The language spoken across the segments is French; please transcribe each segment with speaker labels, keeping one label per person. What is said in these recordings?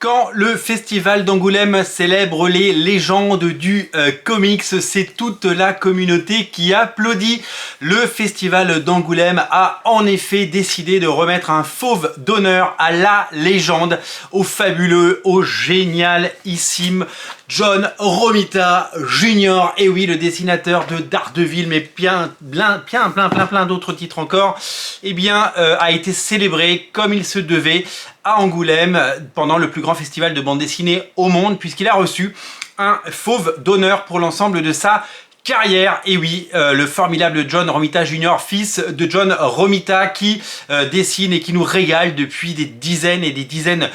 Speaker 1: Quand le festival d'Angoulême célèbre les légendes du comics, c'est toute la communauté qui applaudit. Le festival d'Angoulême a en effet décidé de remettre un fauve d'honneur à la légende, au fabuleux, au génialissime John Romita Jr. Et oui, le dessinateur de Daredevil, mais plein d'autres titres encore, eh bien, a été célébré comme il se devait à Angoulême pendant le plus grand festival de bande dessinée au monde, puisqu'il a reçu un fauve d'honneur pour l'ensemble de sa carrière. Et oui, le formidable John Romita Jr., fils de John Romita, qui dessine et qui nous régale depuis des dizaines et des dizaines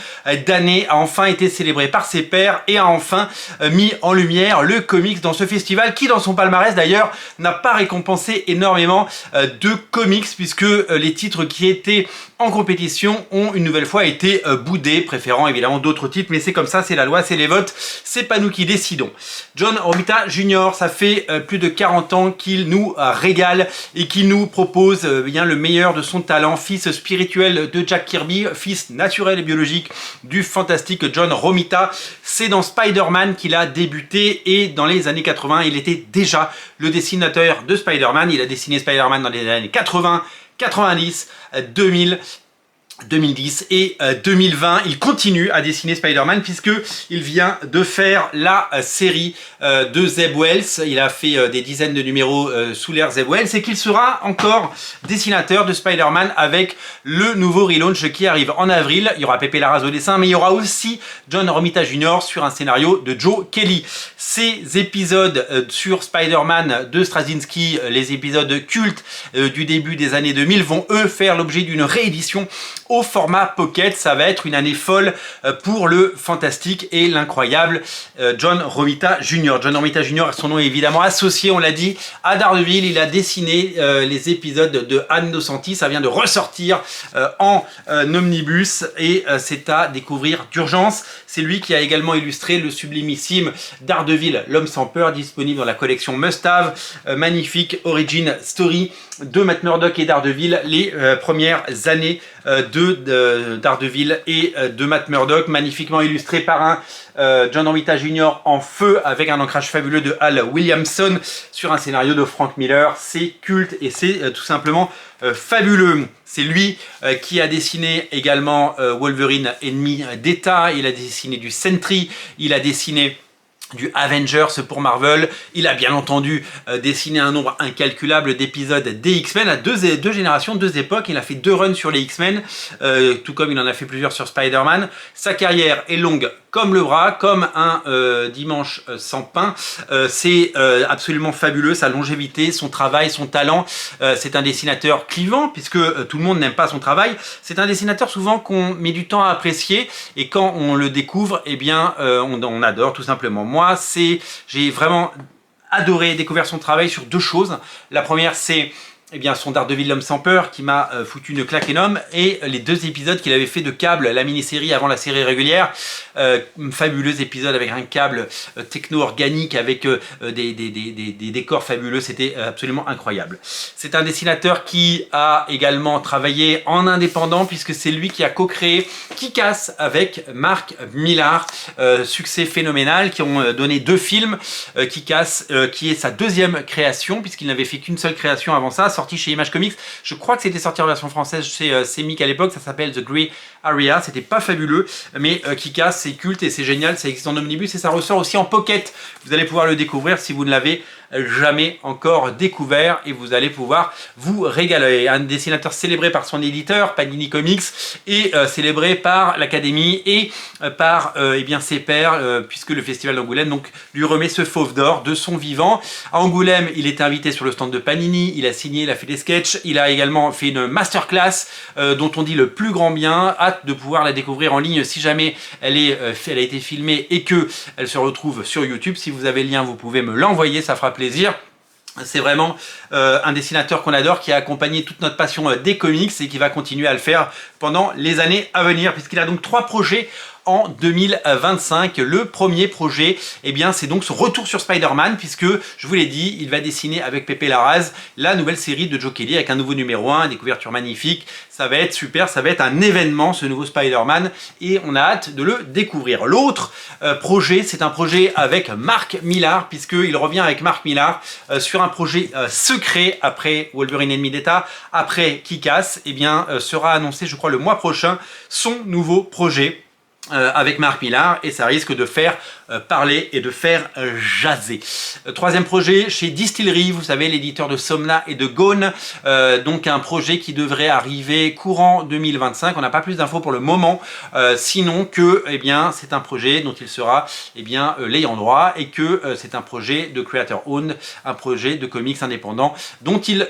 Speaker 1: d'années, a enfin été célébré par ses pairs et a enfin mis en lumière le comics dans ce festival qui, dans son palmarès d'ailleurs, n'a pas récompensé énormément de comics, puisque les titres qui étaient en compétition ont une nouvelle fois été boudés, préférant évidemment d'autres titres, mais c'est comme ça, c'est la loi, c'est les votes, c'est pas nous qui décidons. John Romita Jr., ça fait plus de 40 ans qu'il nous régale et qu'il nous propose bien le meilleur de son talent, fils spirituel de Jack Kirby, fils naturel et biologique du fantastique John Romita. C'est dans Spider-Man qu'il a débuté, et dans les années 80, il était déjà le dessinateur de Spider-Man. Il a dessiné Spider-Man dans les années 80, 90, 2000, 2010 et 2020. Il continue à dessiner Spider-Man puisqu'il vient de faire la série de Zeb Wells. Il a fait des dizaines de numéros sous l'ère Zeb Wells, et qu'il sera encore dessinateur de Spider-Man avec le nouveau relaunch qui arrive en avril. Il y aura Pepe Larraz au dessin, mais il y aura aussi John Romita Jr. sur un scénario de Joe Kelly. Ces épisodes sur Spider-Man de Straczynski, les épisodes cultes du début des années 2000, vont eux faire l'objet d'une réédition au format pocket. Ça va être une année folle pour le fantastique et l'incroyable John Romita Jr. John Romita Jr., son nom est évidemment associé, on l'a dit, à Daredevil. Il a dessiné les épisodes de Anne Nocenti. Ça vient de ressortir en omnibus, et c'est à découvrir d'urgence. C'est lui qui a également illustré le sublimissime Daredevil, l'homme sans peur, disponible dans la collection Must Have. Magnifique origin story de Matt Murdock et Daredevil, les premières années de Daredevil et de Matt Murdock, magnifiquement illustré par un John Romita Jr. en feu, avec un ancrage fabuleux de Hal Williamson sur un scénario de Frank Miller. C'est culte et c'est tout simplement fabuleux. C'est lui qui a dessiné également Wolverine, ennemi d'État. Il a dessiné du Sentry, il a dessiné du Avengers pour Marvel. Il a bien entendu dessiné un nombre incalculable d'épisodes des X-Men à deux générations, deux époques. Il a fait 2 runs sur les X-Men, tout comme il en a fait plusieurs sur Spider-Man. Sa carrière est longue comme le bras, comme un dimanche sans pain. C'est absolument fabuleux, sa longévité, son travail, son talent. C'est un dessinateur clivant, puisque tout le monde n'aime pas son travail. C'est un dessinateur souvent qu'on met du temps à apprécier, et quand on le découvre, eh bien, on adore tout simplement. Moi, j'ai vraiment adoré découvrir son travail sur 2 choses. La première, c'est son Daredevil l'homme sans peur, qui m'a foutu une claque énorme, et les 2 épisodes qu'il avait fait de Cable, la mini-série avant la série régulière. Fabuleux épisode avec un Cable techno-organique, avec des décors fabuleux. C'était absolument incroyable. C'est un dessinateur qui a également travaillé en indépendant, puisque c'est lui qui a co-créé Kick-Ass avec Mark Millar. Succès phénoménal, qui ont donné 2 films. Kick-Ass, qui est sa 2e création, puisqu'il n'avait fait qu'une seule création avant ça, sorti chez Image Comics. Je crois que c'était sorti en version française chez Semic à l'époque. Ça s'appelle The Grey Area. C'était pas fabuleux, mais Kick-Ass, c'est culte et c'est génial. Ça existe en omnibus et ça ressort aussi en pocket. Vous allez pouvoir le découvrir si vous ne l'avez jamais encore découvert, et vous allez pouvoir vous régaler. Un dessinateur célébré par son éditeur Panini Comics, et célébré par l'Académie et par ses pairs, puisque le festival d'Angoulême donc lui remet ce fauve d'or de son vivant. À Angoulême, il est invité sur le stand de Panini, il a signé, il a fait des sketchs, il a également fait une masterclass dont on dit le plus grand bien. Hâte de pouvoir la découvrir en ligne si jamais elle a été filmée et que elle se retrouve sur YouTube. Si vous avez le lien, vous pouvez me l'envoyer, ça fera plaisir. C'est vraiment un dessinateur qu'on adore, qui a accompagné toute notre passion des comics, et qui va continuer à le faire pendant les années à venir, puisqu'il a donc 3 projets en 2025. Le premier projet, eh bien, c'est donc son retour sur Spider-Man, puisque, je vous l'ai dit, il va dessiner avec Pepe Larraz la nouvelle série de Joe Kelly avec un nouveau numéro 1, des couvertures magnifiques. Ça va être super, ça va être un événement, ce nouveau Spider-Man, et on a hâte de le découvrir. L'autre projet, c'est un projet avec Mark Millar, puisqu'il revient avec Mark Millar sur un projet secret après Wolverine Ennemi d'État, après Kick-Ass, eh bien, sera annoncé, je crois, le mois prochain, son nouveau projet avec Mark Millar, et ça risque de faire parler et de faire jaser. Troisième projet chez Distillery, vous savez, l'éditeur de Somna et de Gone, donc un projet qui devrait arriver courant 2025. On n'a pas plus d'infos pour le moment, sinon que eh bien c'est un projet dont il sera eh bien l'ayant droit, et que c'est un projet de creator owned, un projet de comics indépendant dont il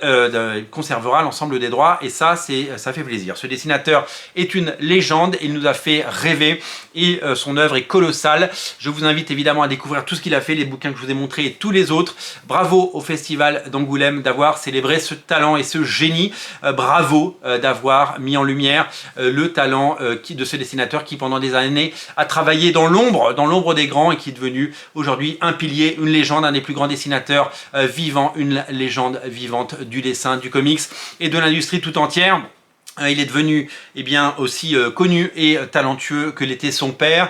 Speaker 1: conservera l'ensemble des droits, et ça fait plaisir. Ce dessinateur est une légende, il nous a fait rêver, et son œuvre est colossale. Je vous invite évidemment à découvrir tout ce qu'il a fait, les bouquins que je vous ai montrés et tous les autres. Bravo au Festival d'Angoulême d'avoir célébré ce talent et ce génie. Bravo d'avoir mis en lumière le talent de ce dessinateur qui pendant des années a travaillé dans l'ombre des grands, et qui est devenu aujourd'hui un pilier, une légende, un des plus grands dessinateurs vivants, une légende vivante du dessin, du comics et de l'industrie tout entière. Il est devenu eh bien, aussi connu et talentueux que l'était son père.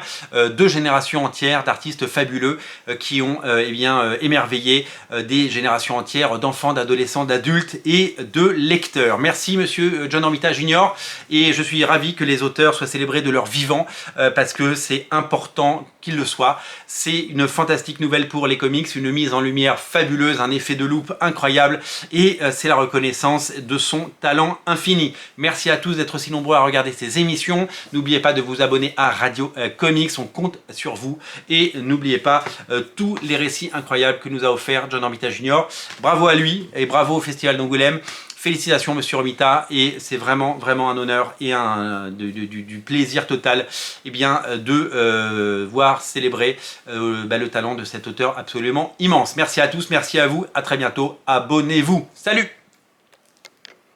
Speaker 1: Deux générations entières d'artistes fabuleux qui ont eh bien, émerveillé des générations entières d'enfants, d'adolescents, d'adultes et de lecteurs. Merci monsieur John Romita Jr. Et je suis ravi que les auteurs soient célébrés de leur vivant, parce que c'est important qu'il le soit. C'est une fantastique nouvelle pour les comics, une mise en lumière fabuleuse, un effet de loupe incroyable, et c'est la reconnaissance de son talent infini. Merci à tous d'être aussi nombreux à regarder ces émissions. N'oubliez pas de vous abonner à Radio Comics, on compte sur vous. Et n'oubliez pas tous les récits incroyables que nous a offert John Romita Jr. Bravo à lui et bravo au Festival d'Angoulême. Félicitations monsieur Romita, et c'est vraiment un honneur et du plaisir total eh bien, de voir célébrer le talent de cet auteur absolument immense. Merci à tous, merci à vous, à très bientôt, abonnez-vous, salut!